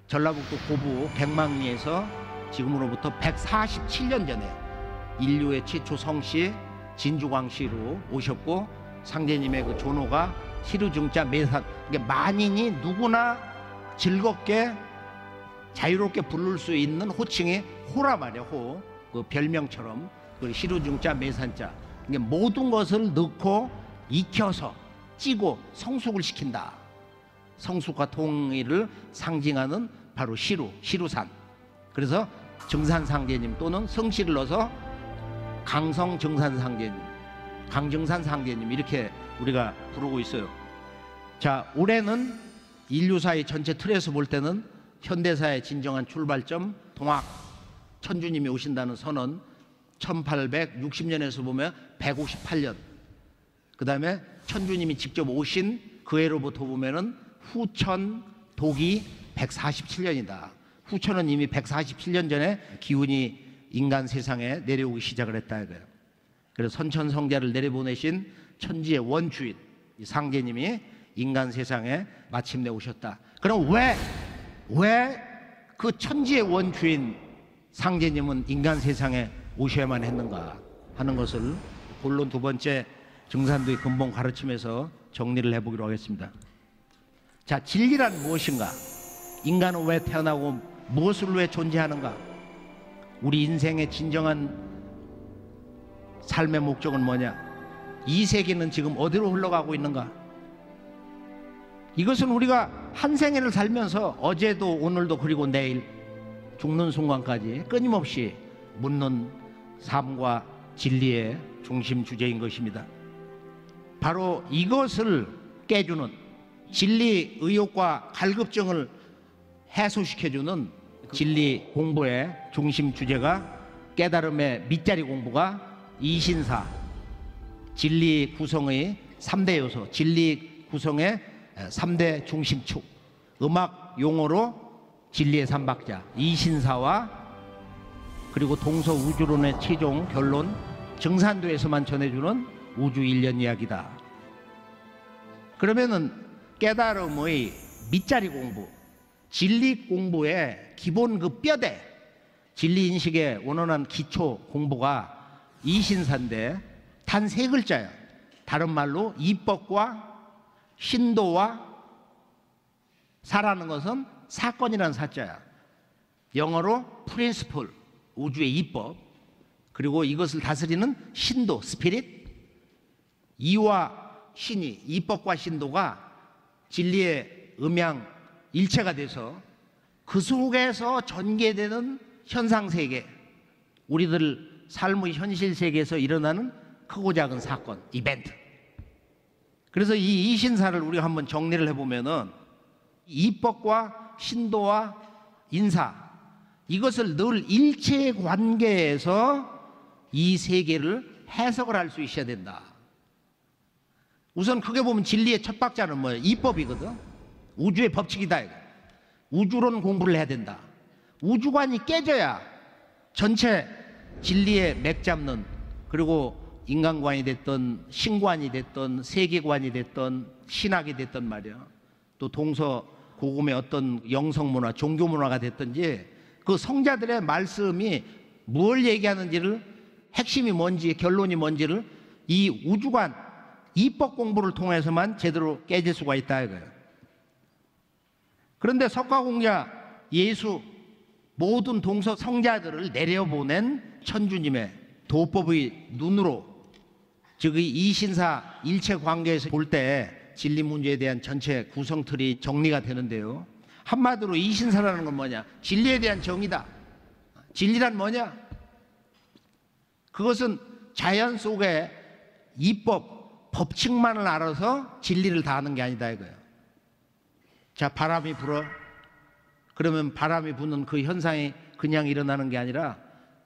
전라북도 고부 백망리에서 지금으로부터 147년 전에 인류의 최초 성씨 진주광씨로 오셨고, 상제님의 그 존호가 시루중자 매산, 그러니까 만인이 누구나 즐겁게 자유롭게 부를 수 있는 호칭이 호라 말이야. 호, 그 별명처럼 그 시루중자 매산자, 그러니까 모든 것을 넣고 익혀서 찌고 성숙을 시킨다. 성숙과 통일을 상징하는 바로 시루산. 그래서 정산상제님 또는 성씨를 넣어서 강성정산상제님, 강정산상제님 이렇게 우리가 부르고 있어요. 자, 올해는 인류사의 전체 틀에서 볼 때는 현대사의 진정한 출발점 동학 천주님이 오신다는 선언 1860년에서 보면 158년, 그 다음에 천주님이 직접 오신 그 해로부터 보면은 후천 도기 147년이다. 후천은 이미 147년 전에 기운이 인간 세상에 내려오기 시작을 했다 이거예요. 그래서 선천성자를 내려보내신 천지의 원주인 이 상제님이 인간 세상에 마침내 오셨다. 그럼 왜 그 천지의 원주인 상제님은 인간 세상에 오셔야만 했는가 하는 것을 본론 두 번째 증산도의 근본 가르침에서 정리를 해보기로 하겠습니다. 자, 진리란 무엇인가? 인간은 왜 태어나고 무엇을 왜 존재하는가? 우리 인생의 진정한 삶의 목적은 뭐냐? 이 세계는 지금 어디로 흘러가고 있는가? 이것은 우리가 한 생애를 살면서 어제도 오늘도 그리고 내일 죽는 순간까지 끊임없이 묻는 삶과 진리의 중심 주제인 것입니다. 바로 이것을 깨주는 진리 의욕과 갈급증을 해소시켜주는 진리 공부의 중심 주제가 깨달음의 밑자리 공부가 이신사, 진리 구성의 3대 요소, 진리 구성의 3대 중심축, 음악 용어로 진리의 삼박자 이신사와 그리고 동서 우주론의 최종 결론 증산도에서만 전해주는 우주 일련 이야기다. 그러면은 깨달음의 밑자리 공부, 진리 공부의 기본 그 뼈대, 진리 인식의 원원한 기초 공부가 이신사인데 단 3글자야. 다른 말로 이법과 신도와 사라는 것은 사건이라는 사자야. 영어로 프린시플, 우주의 이법, 그리고 이것을 다스리는 신도, 스피릿. 이와 신이, 이법과 신도가 진리의 음양 일체가 돼서 그 속에서 전개되는 현상세계, 우리들 삶의 현실 세계에서 일어나는 크고 작은 사건, 이벤트. 그래서 이 이신사를 우리가 한번 정리를 해보면은 이법과 신도와 인사, 이것을 늘 일체의 관계에서 이 세계를 해석을 할 수 있어야 된다. 우선 크게 보면 진리의 첫 박자는 뭐예요? 이법이거든. 우주의 법칙이다. 우주론 공부를 해야 된다. 우주관이 깨져야 전체 진리의 맥 잡는, 그리고 인간관이 됐던 신관이 됐던 세계관이 됐던 신학이 됐던 말이야. 또 동서 고금의 어떤 영성문화, 종교문화가 됐든지 그 성자들의 말씀이 뭘 얘기하는지를, 핵심이 뭔지, 결론이 뭔지를 이 우주관, 이법 공부를 통해서만 제대로 깨질 수가 있다 이거예요. 그런데 석가공자, 예수, 모든 동서 성자들을 내려보낸 천주님의 도법의 눈으로, 즉 이 이신사 일체 관계에서 볼 때 진리 문제에 대한 전체 구성틀이 정리가 되는데요. 한마디로 이신사라는 건 뭐냐? 진리에 대한 정의다. 진리란 뭐냐? 그것은 자연 속의 이법, 법칙만을 알아서 진리를 다하는 게 아니다 이거예요. 자, 바람이 불어. 그러면 바람이 부는 그 현상이 그냥 일어나는 게 아니라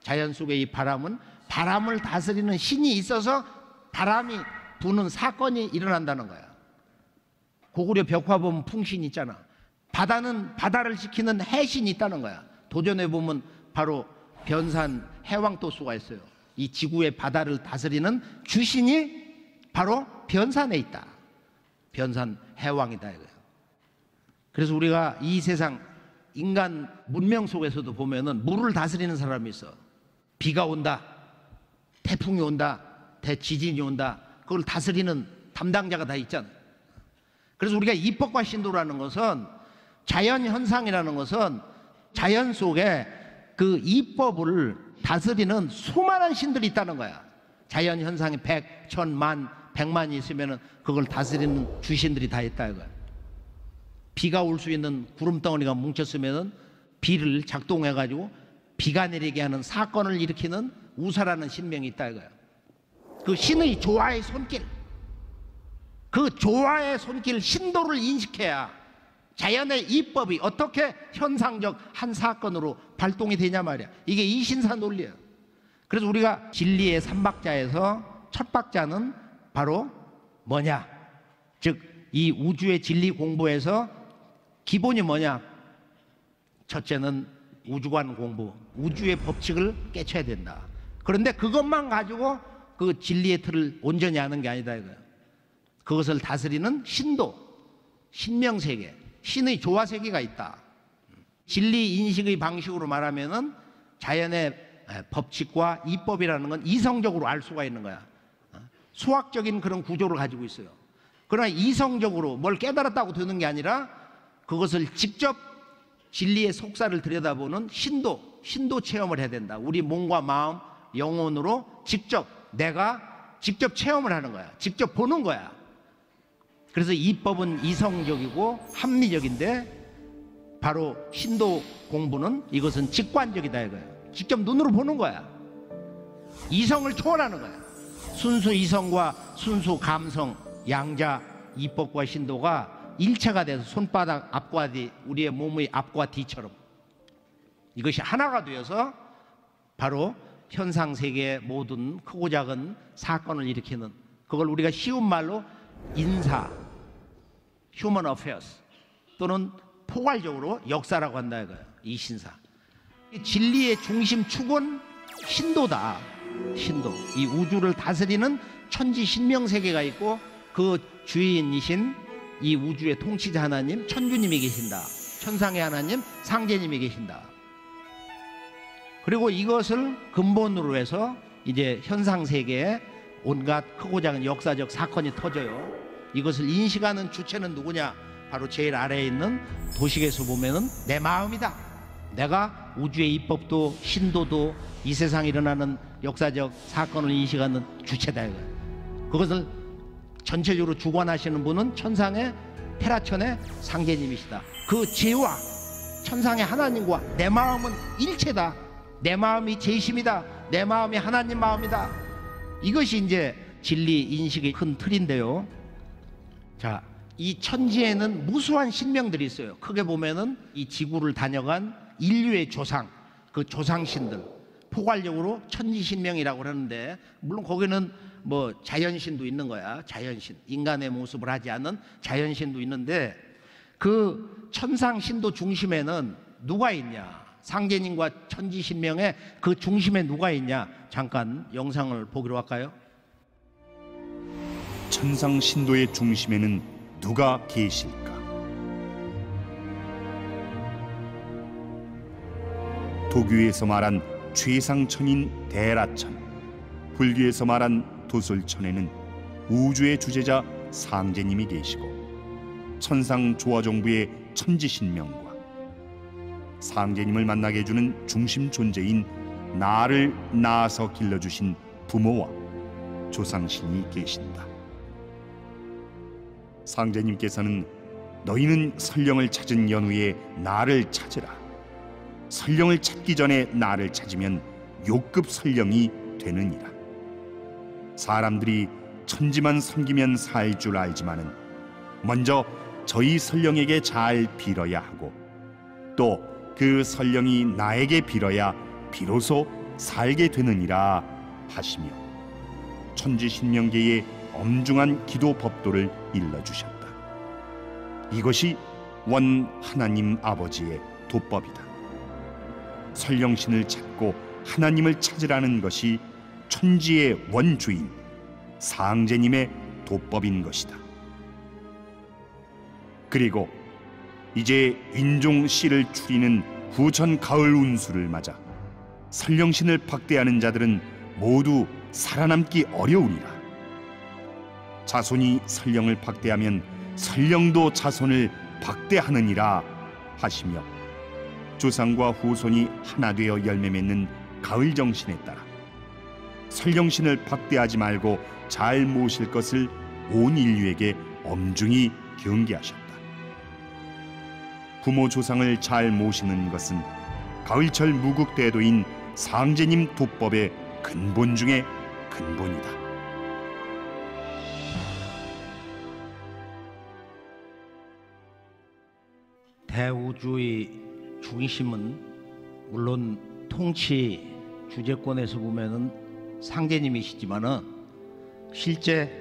자연 속의 이 바람은 바람을 다스리는 신이 있어서 바람이 부는 사건이 일어난다는 거야. 고구려 벽화 보면 풍신이 있잖아. 바다는 바다를 지키는 해신이 있다는 거야. 도전해 보면 바로 변산 해왕토수가 있어요. 이 지구의 바다를 다스리는 주신이 바로 변산에 있다. 변산 해왕이다 이거예요. 그래서 우리가 이 세상 인간 문명 속에서도 보면은 물을 다스리는 사람이 있어. 비가 온다, 태풍이 온다, 대지진이 온다. 그걸 다스리는 담당자가 다 있잖아요. 그래서 우리가 이법과 신도라는 것은, 자연 현상이라는 것은 자연 속에 그 이법을 다스리는 수많은 신들이 있다는 거야. 자연 현상이 100, 1000만, 100만이 있으면은 그걸 다스리는 주신들이 다 있다 이거야. 비가 올 수 있는 구름덩어리가 뭉쳤으면은 비를 작동해 가지고 비가 내리게 하는 사건을 일으키는 우사라는 신명이 있다 이거야. 그 신의 조화의 손길, 그 조화의 손길, 신도를 인식해야 자연의 이법이 어떻게 현상적 한 사건으로 발동이 되냐 말이야. 이게 이신사 논리야. 그래서 우리가 진리의 3박자에서 첫 박자는 바로 뭐냐? 즉 이 우주의 진리 공부에서 기본이 뭐냐? 첫째는 우주관 공부, 우주의 법칙을 깨쳐야 된다. 그런데 그것만 가지고 그 진리의 틀을 온전히 아는 게 아니다 이거예요. 그것을 다스리는 신도, 신명세계, 신의 조화세계가 있다. 진리 인식의 방식으로 말하면은 자연의 법칙과 이법이라는 건 이성적으로 알 수가 있는 거야. 수학적인 그런 구조를 가지고 있어요. 그러나 이성적으로 뭘 깨달았다고 되는 게 아니라 그것을 직접 진리의 속사를 들여다보는 신도 체험을 해야 된다. 우리 몸과 마음, 영혼으로 내가 직접 체험을 하는 거야. 직접 보는 거야. 그래서 이법은 이성적이고 합리적인데 바로 신도 공부는 이것은 직관적이다 이거예요. 직접 눈으로 보는 거야. 이성을 초월하는 거야. 순수 이성과 순수 감성, 양자, 이법과 신도가 일체가 돼서 손바닥 앞과 뒤, 우리의 몸의 앞과 뒤처럼 이것이 하나가 되어서 바로 현상세계의 모든 크고 작은 사건을 일으키는, 그걸 우리가 쉬운 말로 인사, 휴먼 어페어스 또는 포괄적으로 역사라고 한다 이거예요. 이 신사. 진리의 중심 축은 신도다. 신도. 이 우주를 다스리는 천지 신명세계가 있고 그 주인이신 이 우주의 통치자 하나님, 천주님이 계신다. 천상의 하나님, 상제님이 계신다. 그리고 이것을 근본으로 해서 이제 현상세계에 온갖 크고 작은 역사적 사건이 터져요. 이것을 인식하는 주체는 누구냐? 바로 제일 아래에 있는 도식에서 보면은 내 마음이다. 내가 우주의 이법도 신도도 이 세상에 일어나는 역사적 사건을 인식하는 주체다 이거예요. 그것을 전체적으로 주관하시는 분은 천상의 테라천의 상제님이시다. 그 제와 천상의 하나님과 내 마음은 일체다. 내 마음이 제심이다. 내 마음이 하나님 마음이다. 이것이 이제 진리 인식의 큰 틀인데요. 자, 이 천지에는 무수한 신명들이 있어요. 크게 보면은 이 지구를 다녀간 인류의 조상, 그 조상신들, 포괄적으로 천지신명이라고 하는데, 물론 거기는 뭐 자연신도 있는 거야. 자연신, 인간의 모습을 하지 않는 자연신도 있는데, 그 천상신도 중심에는 누가 있냐? 상제님과 천지신명의 그 중심에 누가 있냐? 잠깐 영상을 보기로 할까요? 천상신도의 중심에는 누가 계실까? 도교에서 말한 최상천인 대라천, 불교에서 말한 도솔천에는 우주의 주제자 상제님이 계시고, 천상조화정부의 천지신명과 상제님을 만나게 해주는 중심 존재인 나를 낳아서 길러주신 부모와 조상신이 계신다. 상제님께서는 너희는 설령을 찾은 연후에 나를 찾으라. 설령을 찾기 전에 나를 찾으면 요급 설령이 되느니라. 사람들이 천지만 섬기면 살 줄 알지만은 먼저 저희 설령에게 잘 빌어야 하고, 또 그 설령이 나에게 빌어야 비로소 살게 되느니라 하시며, 천지신명계의 엄중한 기도 법도를 일러주셨다. 이것이 원 하나님 아버지의 도법이다. 설령신을 찾고 하나님을 찾으라는 것이 천지의 원주인 상제님의 도법인 것이다. 그리고 이제 인종 씨를 추리는 후천 가을 운수를 맞아 설령신을 박대하는 자들은 모두 살아남기 어려우리라. 자손이 설령을 박대하면 설령도 자손을 박대하느니라 하시며, 조상과 후손이 하나 되어 열매 맺는 가을 정신에 따라 설령신을 박대하지 말고 잘 모실 것을 온 인류에게 엄중히 경계하셨다. 부모 조상을 잘 모시는 것은 가을철 무국대도인 상제님 도법의 근본 중의 근본이다. 대우주의 중심은 물론 통치 주재권에서 보면은 상제님이시지만은 실제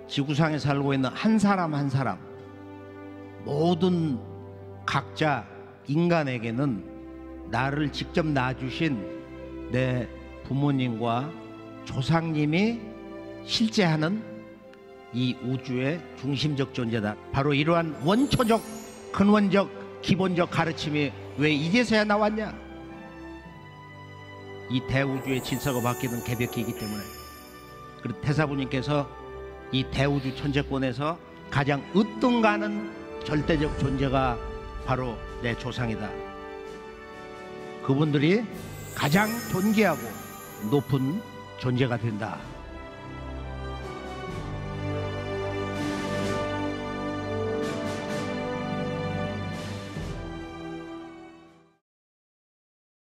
지구상에 살고 있는 한 사람 한 사람 모든 각자 인간에게는 나를 직접 낳아주신 내 부모님과 조상님이 실제 하는 이 우주의 중심적 존재다. 바로 이러한 원초적 근원적 기본적 가르침이 왜 이제서야 나왔냐? 이 대우주의 질서가 바뀌는 개벽기이기 때문에. 그리고 태사부님께서 이 대우주 천재권에서 가장 으뜸가는 절대적 존재가 바로 내 조상이다. 그분들이 가장 존귀하고 높은 존재가 된다.